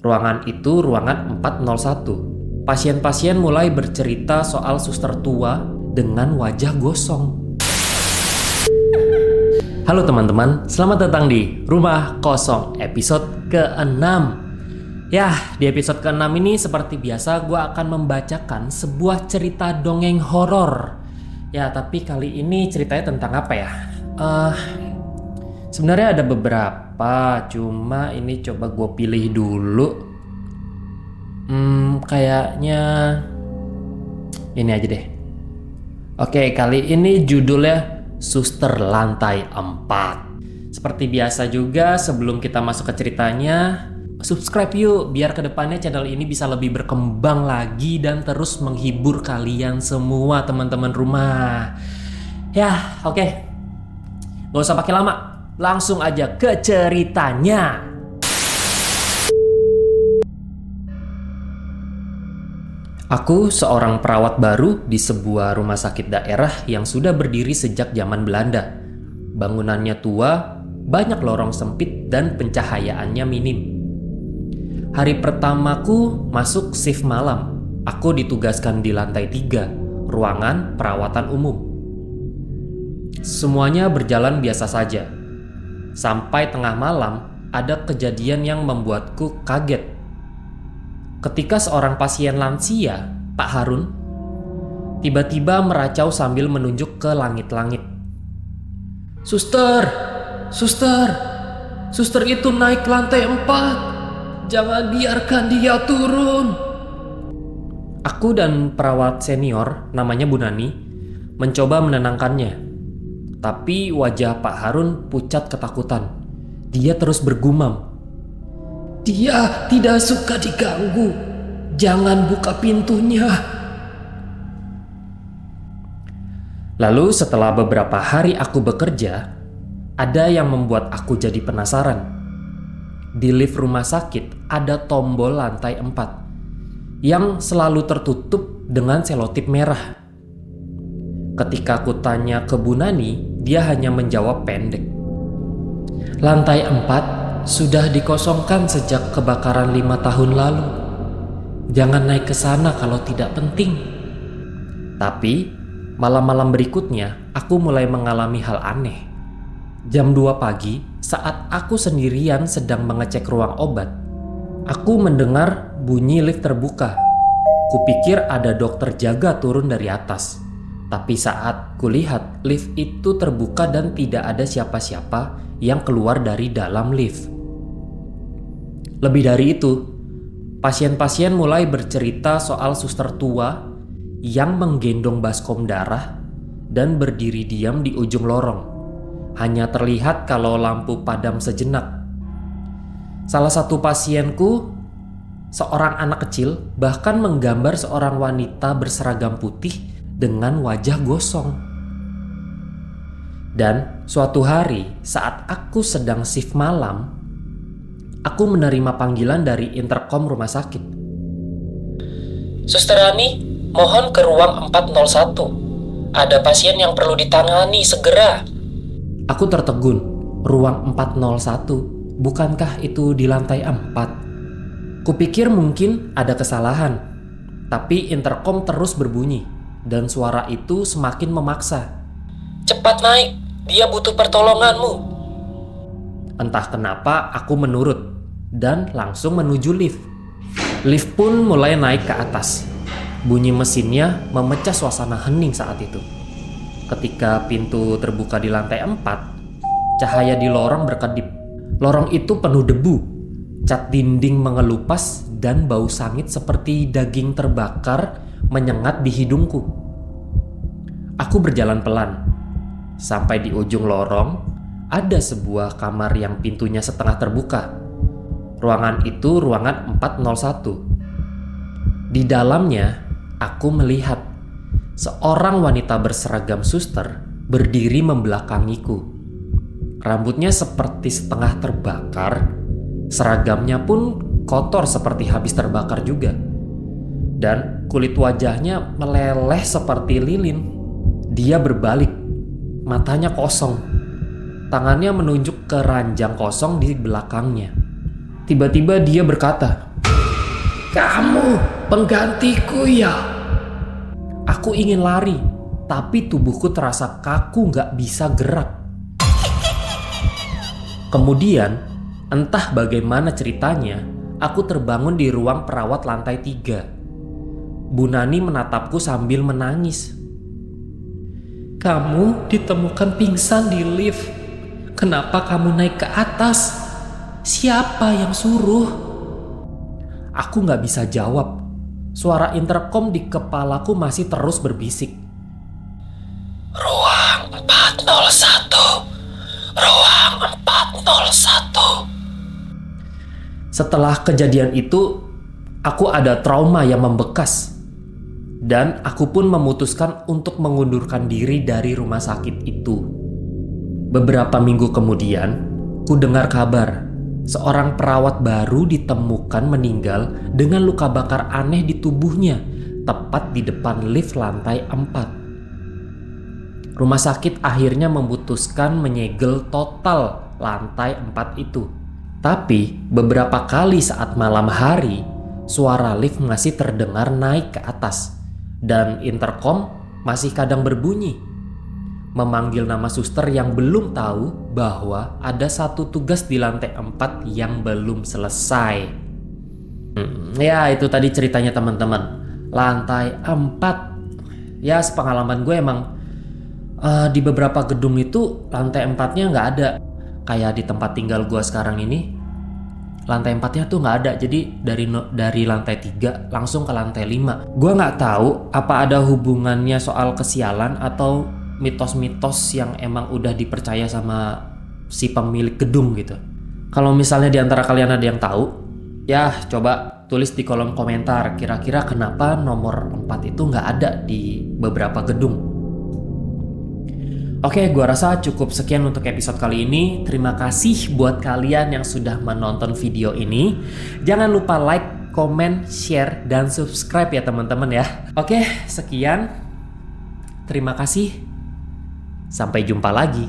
Ruangan itu ruangan 401. Pasien-pasien mulai bercerita soal suster tua dengan wajah gosong. Halo teman-teman, selamat datang di Rumah Kosong episode ke-6. Di episode ke-6 ini seperti biasa gue akan membacakan sebuah cerita dongeng horor. Tapi kali ini ceritanya tentang apa ya? Sebenarnya ada beberapa, cuma ini coba gue pilih dulu. Kayaknya ini aja deh. Oke, kali ini judulnya Suster Lantai 4. Seperti biasa juga, sebelum kita masuk ke ceritanya, subscribe yuk biar kedepannya channel ini bisa lebih berkembang lagi dan terus menghibur kalian semua teman-teman rumah. Oke. Gak usah pakai lama, langsung aja ke ceritanya. Aku seorang perawat baru di sebuah rumah sakit daerah yang sudah berdiri sejak zaman Belanda. Bangunannya tua, banyak lorong sempit dan pencahayaannya minim. Hari pertamaku masuk shift malam. Aku ditugaskan di lantai 3, ruangan perawatan umum. Semuanya berjalan biasa saja. Sampai tengah malam, ada kejadian yang membuatku kaget. Ketika seorang pasien lansia, Pak Harun, tiba-tiba meracau sambil menunjuk ke langit-langit. Suster itu naik lantai 4. Jangan biarkan dia turun. Aku dan perawat senior, namanya Bu Nani, mencoba menenangkannya. Tapi wajah Pak Harun pucat ketakutan. Dia terus bergumam. Dia tidak suka diganggu. Jangan buka pintunya. Lalu setelah beberapa hari aku bekerja, ada yang membuat aku jadi penasaran. Di lift rumah sakit ada tombol lantai 4 yang selalu tertutup dengan selotip merah. Ketika aku tanya ke Bu Nani, dia hanya menjawab pendek. Lantai 4 sudah dikosongkan sejak kebakaran 5 tahun lalu. Jangan naik ke sana kalau tidak penting. Tapi malam-malam berikutnya aku mulai mengalami hal aneh. Jam 2 pagi saat aku sendirian sedang mengecek ruang obat, aku mendengar bunyi lift terbuka. Kupikir ada dokter jaga turun dari atas. Tapi saat kulihat lift itu terbuka dan tidak ada siapa-siapa yang keluar dari dalam lift. Lebih dari itu, pasien-pasien mulai bercerita soal suster tua yang menggendong baskom darah dan berdiri diam di ujung lorong. Hanya terlihat kalau lampu padam sejenak. Salah satu pasienku, seorang anak kecil, bahkan menggambar seorang wanita berseragam putih dengan wajah gosong. Dan suatu hari saat aku sedang shift malam, aku menerima panggilan dari interkom rumah sakit. Suster Rani, mohon ke ruang 401. Ada pasien yang perlu ditangani segera. Aku tertegun. Ruang 401, bukankah itu di lantai 4? Kupikir mungkin ada kesalahan. Tapi interkom terus berbunyi dan suara itu semakin memaksa. Cepat naik, dia butuh pertolonganmu. Entah kenapa aku menurut dan langsung menuju lift. Lift pun mulai naik ke atas. Bunyi mesinnya memecah suasana hening saat itu. Ketika pintu terbuka di lantai 4, cahaya di lorong berkedip. Lorong itu penuh debu, cat dinding mengelupas dan bau sangit seperti daging terbakar menyengat di hidungku. Aku berjalan pelan. Sampai di ujung lorong, ada sebuah kamar yang pintunya setengah terbuka. Ruangan itu ruangan 401. Di dalamnya, aku melihat seorang wanita berseragam suster berdiri membelakangiku. Rambutnya seperti setengah terbakar, seragamnya pun kotor seperti habis terbakar juga. Dan kulit wajahnya meleleh seperti lilin. Dia berbalik, matanya kosong. Tangannya menunjuk ke ranjang kosong di belakangnya. Tiba-tiba dia berkata, Kamu penggantiku ya? Aku ingin lari, tapi tubuhku terasa kaku gak bisa gerak. Kemudian, entah bagaimana ceritanya, aku terbangun di ruang perawat lantai 3. Bu Nani menatapku sambil menangis. Kamu ditemukan pingsan di lift. Kenapa kamu naik ke atas? Siapa yang suruh? Aku gak bisa jawab. Suara intercom di kepalaku masih terus berbisik. Ruang 401. Ruang 401. Setelah kejadian itu, aku ada trauma yang membekas. Dan aku pun memutuskan untuk mengundurkan diri dari rumah sakit itu. Beberapa minggu kemudian, ku dengar kabar seorang perawat baru ditemukan meninggal dengan luka bakar aneh di tubuhnya, tepat di depan lift lantai 4. Rumah sakit akhirnya memutuskan menyegel total lantai 4 itu. Tapi beberapa kali saat malam hari, suara lift masih terdengar naik ke atas. Dan intercom masih kadang berbunyi, memanggil nama suster yang belum tahu bahwa ada satu tugas di lantai 4 yang belum selesai. Ya itu tadi ceritanya teman-teman. Lantai 4. Ya sepengalaman gue emang di beberapa gedung itu lantai 4-nya nggak ada. Kayak di tempat tinggal gue sekarang ini, lantai 4-nya tuh nggak ada. Jadi dari lantai 3 langsung ke lantai 5. Gue nggak tahu apa ada hubungannya soal kesialan atau mitos-mitos yang emang udah dipercaya sama si pemilik gedung gitu. Kalau misalnya di antara kalian ada yang tahu, ya coba tulis di kolom komentar kira-kira kenapa nomor 4 itu nggak ada di beberapa gedung. Oke, gua rasa cukup sekian untuk episode kali ini. Terima kasih buat kalian yang sudah menonton video ini. Jangan lupa like, komen, share, dan subscribe ya teman-teman ya. Oke, sekian. Terima kasih. Sampai jumpa lagi.